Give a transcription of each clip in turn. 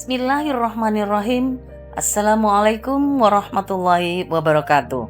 Bismillahirrahmanirrahim. Assalamualaikum warahmatullahi wabarakatuh.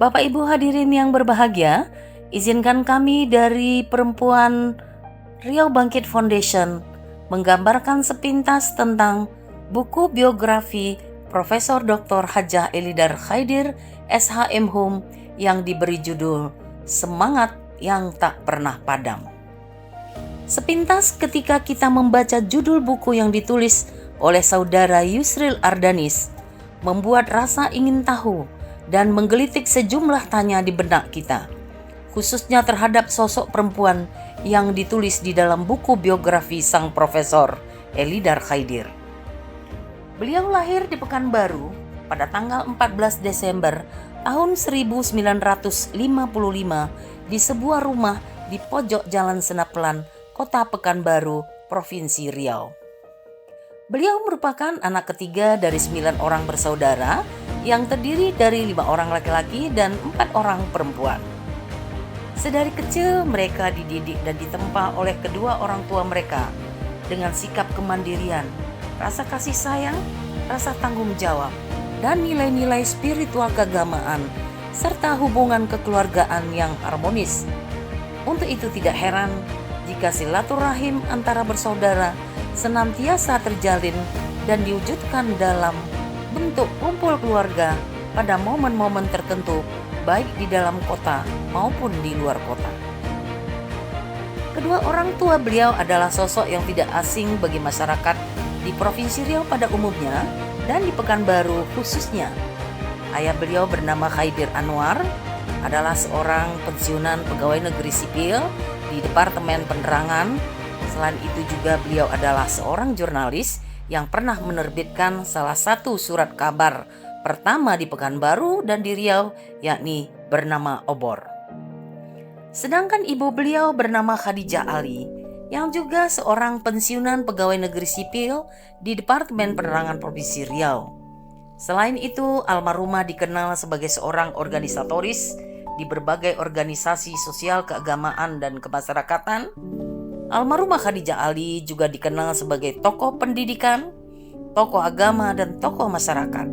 Bapak Ibu hadirin yang berbahagia, izinkan kami dari Perempuan Riau Bangkit Foundation menggambarkan sepintas tentang buku biografi Profesor Dr. Hajah Elidar Khaidir SHM yang diberi judul Semangat yang Tak Pernah Padam. Sepintas ketika kita membaca judul buku yang ditulis oleh saudara Yusril Ardanis, membuat rasa ingin tahu dan menggelitik sejumlah tanya di benak kita, khususnya terhadap sosok perempuan yang ditulis di dalam buku biografi sang Profesor Elidar Khaidir. Beliau lahir di Pekanbaru pada tanggal 14 Desember tahun 1955 di sebuah rumah di pojok Jalan Senapelan, Kota Pekanbaru, Provinsi Riau. Beliau merupakan anak ketiga dari 9 orang bersaudara yang terdiri dari 5 orang laki-laki dan 4 orang perempuan. Sedari kecil mereka dididik dan ditempa oleh kedua orang tua mereka dengan sikap kemandirian, rasa kasih sayang, rasa tanggung jawab, dan nilai-nilai spiritual keagamaan serta hubungan kekeluargaan yang harmonis. Untuk itu tidak heran jika silaturahim antara bersaudara senantiasa terjalin dan diwujudkan dalam bentuk kumpul keluarga pada momen-momen tertentu, baik di dalam kota maupun di luar kota. Kedua orang tua beliau adalah sosok yang tidak asing bagi masyarakat di Provinsi Riau pada umumnya dan di Pekanbaru khususnya. Ayah beliau bernama Khaidir Anwar, adalah seorang pensiunan pegawai negeri sipil di Departemen Penerangan. Selain itu juga beliau adalah seorang jurnalis yang pernah menerbitkan salah satu surat kabar pertama di Pekanbaru dan di Riau, yakni bernama Obor. Sedangkan ibu beliau bernama Khadijah Ali, yang juga seorang pensiunan pegawai negeri sipil di Departemen Penerangan Provinsi Riau. Selain itu, almarhumah dikenal sebagai seorang organisatoris di berbagai organisasi sosial keagamaan dan kemasyarakatan. Almarhumah Khadijah Ali juga dikenal sebagai tokoh pendidikan, tokoh agama, dan tokoh masyarakat.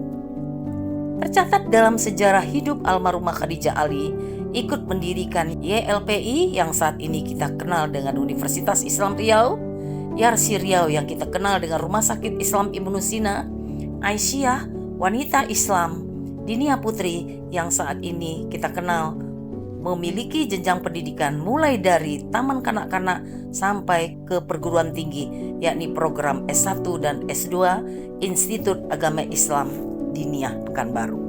Tercatat dalam sejarah hidup almarhumah Khadijah Ali ikut mendirikan YLPI yang saat ini kita kenal dengan Universitas Islam Riau, Yarsi Riau yang kita kenal dengan Rumah Sakit Islam Ibnu Sina, Aisyah, Wanita Islam, Dinia Putri yang saat ini kita kenal memiliki jenjang pendidikan mulai dari taman kanak-kanak sampai ke perguruan tinggi, yakni program S1 dan S2 Institut Agama Islam Diniyah Pekanbaru.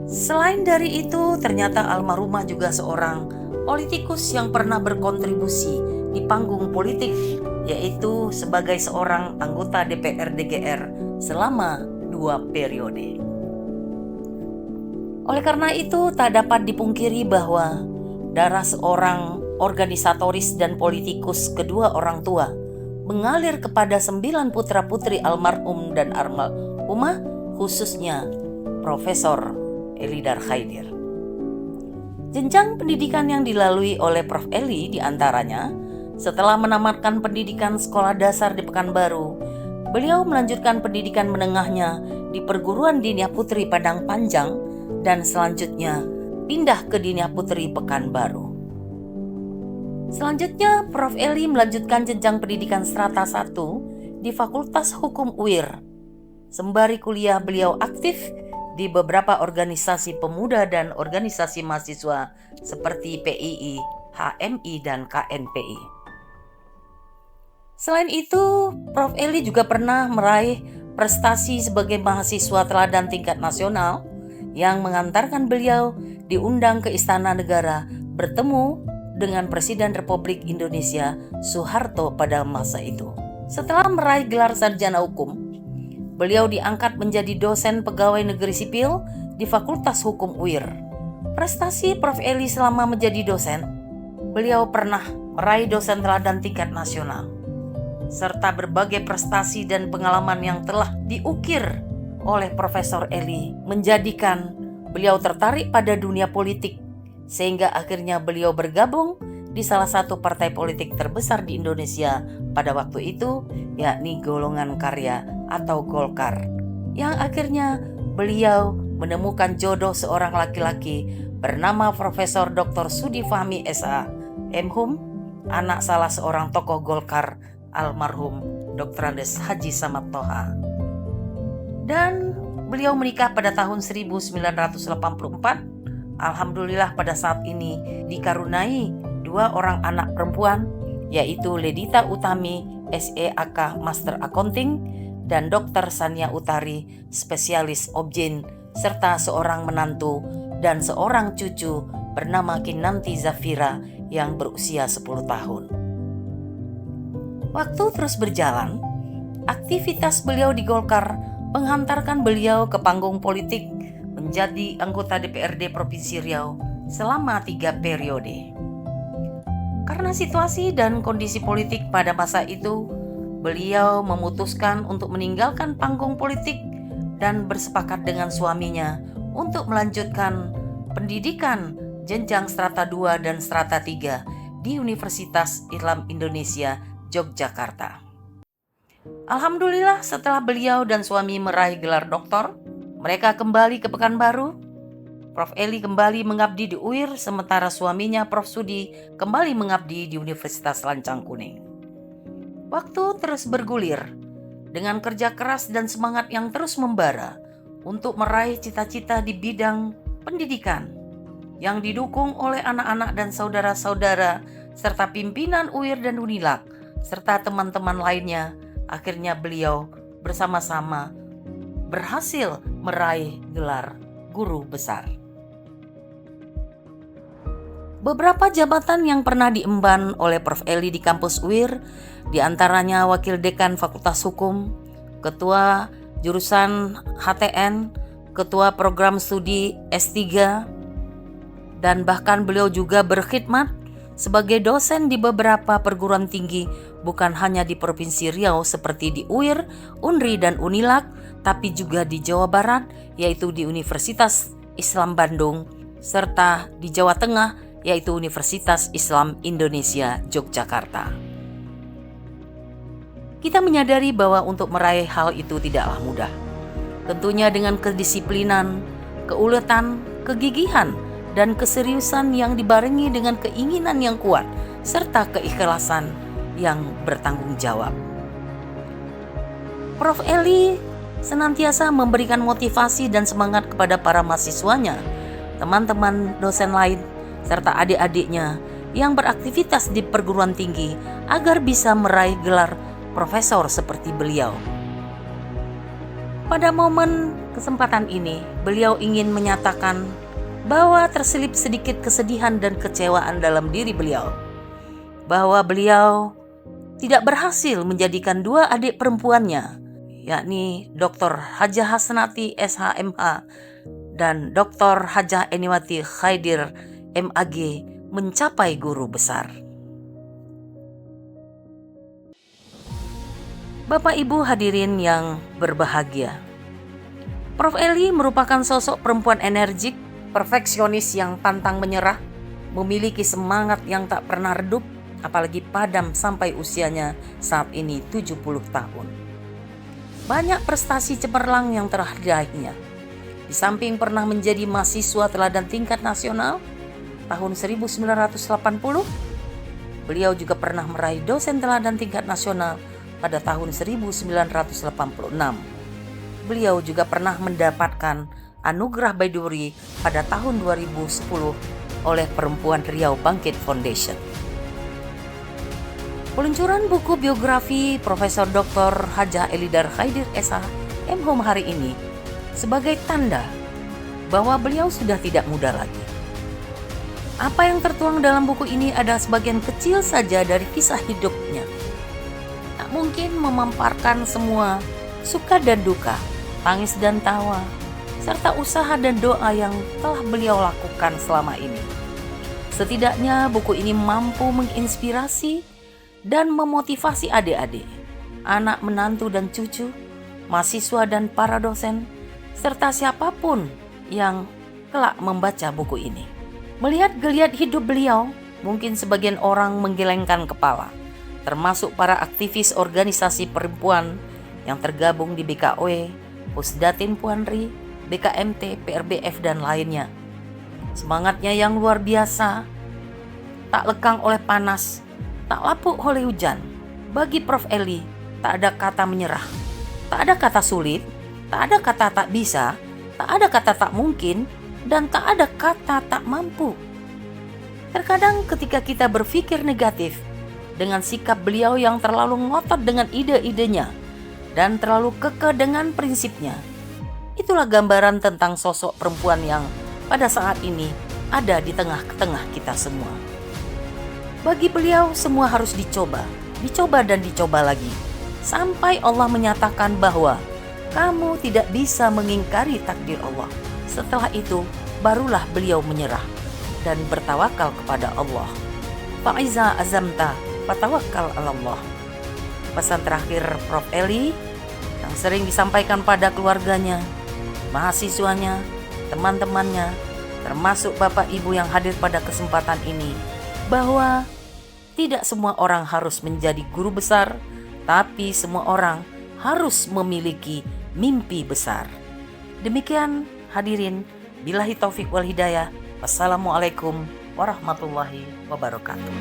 Selain dari itu, ternyata almarhumah juga seorang politikus yang pernah berkontribusi di panggung politik, yaitu sebagai seorang anggota DPR DGR selama 2 periode. Oleh karena itu, tak dapat dipungkiri bahwa darah seorang organisatoris dan politikus kedua orang tua mengalir kepada 9 putra-putri almarhum dan almarhumah, khususnya Profesor Elidar Khaidir. Jenjang pendidikan yang dilalui oleh Prof. Eli diantaranya, setelah menamatkan pendidikan sekolah dasar di Pekanbaru, beliau melanjutkan pendidikan menengahnya di Perguruan Diniyah Putri Padang Panjang dan selanjutnya pindah ke Diniyah Putri Pekanbaru. Selanjutnya, Prof. Eli melanjutkan jenjang pendidikan strata 1 di Fakultas Hukum UIR. Sembari kuliah, beliau aktif di beberapa organisasi pemuda dan organisasi mahasiswa seperti PII, HMI, dan KNPI. Selain itu, Prof. Eli juga pernah meraih prestasi sebagai mahasiswa teladan tingkat nasional yang mengantarkan beliau diundang ke Istana Negara bertemu dengan Presiden Republik Indonesia Soeharto pada masa itu. Setelah meraih gelar sarjana hukum, beliau diangkat menjadi dosen pegawai negeri sipil di Fakultas Hukum UIR. Prestasi Prof. Eli selama menjadi dosen, beliau pernah meraih dosen teladan tingkat nasional, serta berbagai prestasi dan pengalaman yang telah diukir oleh Profesor Eli menjadikan beliau tertarik pada dunia politik, sehingga akhirnya beliau bergabung di salah satu partai politik terbesar di Indonesia pada waktu itu, yakni Golongan Karya atau Golkar, yang akhirnya beliau menemukan jodoh seorang laki-laki bernama Profesor Dr. Sudi Fahmi SH, M.Hum, anak salah seorang tokoh Golkar, almarhum Dr. Andes Haji Samad Toha. Dan beliau menikah pada tahun 1984. Alhamdulillah pada saat ini dikaruniai 2 orang anak perempuan, yaitu Ledita Utami, SEAK Master Accounting, dan Dr. Sania Utari, spesialis Obgyn, serta seorang menantu dan seorang cucu bernama Kinanti Zafira yang berusia 10 tahun. Waktu terus berjalan, aktivitas beliau di Golkar menghantarkan beliau ke panggung politik menjadi anggota DPRD Provinsi Riau selama 3 periode. Karena situasi dan kondisi politik pada masa itu, beliau memutuskan untuk meninggalkan panggung politik dan bersepakat dengan suaminya untuk melanjutkan pendidikan jenjang strata 2 dan strata 3 di Universitas Islam Indonesia, Yogyakarta. Alhamdulillah, setelah beliau dan suami meraih gelar doktor, mereka kembali ke Pekanbaru. Prof. Eli kembali mengabdi di UIR, sementara suaminya Prof. Sudi kembali mengabdi di Universitas Lancang Kuning. Waktu terus bergulir dengan kerja keras dan semangat yang terus membara untuk meraih cita-cita di bidang pendidikan yang didukung oleh anak-anak dan saudara-saudara serta pimpinan UIR dan UNILAK serta teman-teman lainnya. Akhirnya beliau bersama-sama berhasil meraih gelar guru besar. Beberapa jabatan yang pernah diemban oleh Prof. Eli di kampus UIR, diantaranya Wakil Dekan Fakultas Hukum, Ketua Jurusan HTN, Ketua Program Studi S3, dan bahkan beliau juga berkhidmat sebagai dosen di beberapa perguruan tinggi, bukan hanya di Provinsi Riau seperti di UIR, UNRI, dan UNILAK, tapi juga di Jawa Barat, yaitu di Universitas Islam Bandung, serta di Jawa Tengah, yaitu Universitas Islam Indonesia, Yogyakarta. Kita menyadari bahwa untuk meraih hal itu tidaklah mudah. Tentunya dengan kedisiplinan, keuletan, kegigihan, dan keseriusan yang dibarengi dengan keinginan yang kuat, serta keikhlasan yang bertanggung jawab. Prof. Eli senantiasa memberikan motivasi dan semangat kepada para mahasiswanya, teman-teman dosen lain, serta adik-adiknya yang beraktivitas di perguruan tinggi agar bisa meraih gelar profesor seperti beliau. Pada momen kesempatan ini, beliau ingin menyatakan bahwa terselip sedikit kesedihan dan kecewaan dalam diri beliau, bahwa beliau tidak berhasil menjadikan 2 adik perempuannya, yakni Dr. Hajah Hasnati SHMH dan Dr. Hajah Eniwati Khaidir MAG mencapai guru besar. Bapak Ibu hadirin yang berbahagia, Prof. Eli merupakan sosok perempuan energik, perfeksionis yang pantang menyerah, memiliki semangat yang tak pernah redup, apalagi padam sampai usianya saat ini 70 tahun. Banyak prestasi cemerlang yang telah diraihnya. Di samping pernah menjadi mahasiswa teladan tingkat nasional tahun 1980, beliau juga pernah meraih dosen teladan tingkat nasional pada tahun 1986. Beliau juga pernah mendapatkan Anugerah Baiduri pada tahun 2010 oleh Perempuan Riau Bangkit Foundation. Peluncuran buku biografi Profesor Dr. Hajah Elidar Khaidir SH M.Hum hari ini sebagai tanda bahwa beliau sudah tidak muda lagi. Apa yang tertuang dalam buku ini adalah sebagian kecil saja dari kisah hidupnya. Tak mungkin memamparkan semua suka dan duka, tangis dan tawa, serta usaha dan doa yang telah beliau lakukan selama ini. Setidaknya buku ini mampu menginspirasi dan memotivasi adik-adik, anak menantu dan cucu, mahasiswa dan para dosen, serta siapapun yang kelak membaca buku ini. Melihat geliat hidup beliau mungkin sebagian orang menggelengkan kepala, termasuk para aktivis organisasi perempuan yang tergabung di BKW, Pusdatin Puanri, BKMT, PRBF, dan lainnya. Semangatnya yang luar biasa, tak lekang oleh panas, tak lapuk oleh hujan. Bagi Prof. Eli, tak ada kata menyerah, tak ada kata sulit, tak ada kata tak bisa, tak ada kata tak mungkin, dan tak ada kata tak mampu. Terkadang ketika kita berpikir negatif, dengan sikap beliau yang terlalu ngotot dengan ide-idenya dan terlalu kekeh dengan prinsipnya, itulah gambaran tentang sosok perempuan yang pada saat ini ada di tengah-tengah kita semua. Bagi beliau semua harus dicoba dan dicoba lagi, sampai Allah menyatakan bahwa kamu tidak bisa mengingkari takdir Allah. Setelah itu barulah beliau menyerah dan bertawakal kepada Allah. Fa'iza azamta fatawakkal 'ala Allah. Pesan terakhir Prof. Eli yang sering disampaikan pada keluarganya, mahasiswanya, teman-temannya, termasuk Bapak Ibu yang hadir pada kesempatan ini, bahwa tidak semua orang harus menjadi guru besar, tapi semua orang harus memiliki mimpi besar. Demikian hadirin, billahi taufik wal hidayah. Wassalamualaikum warahmatullahi wabarakatuh.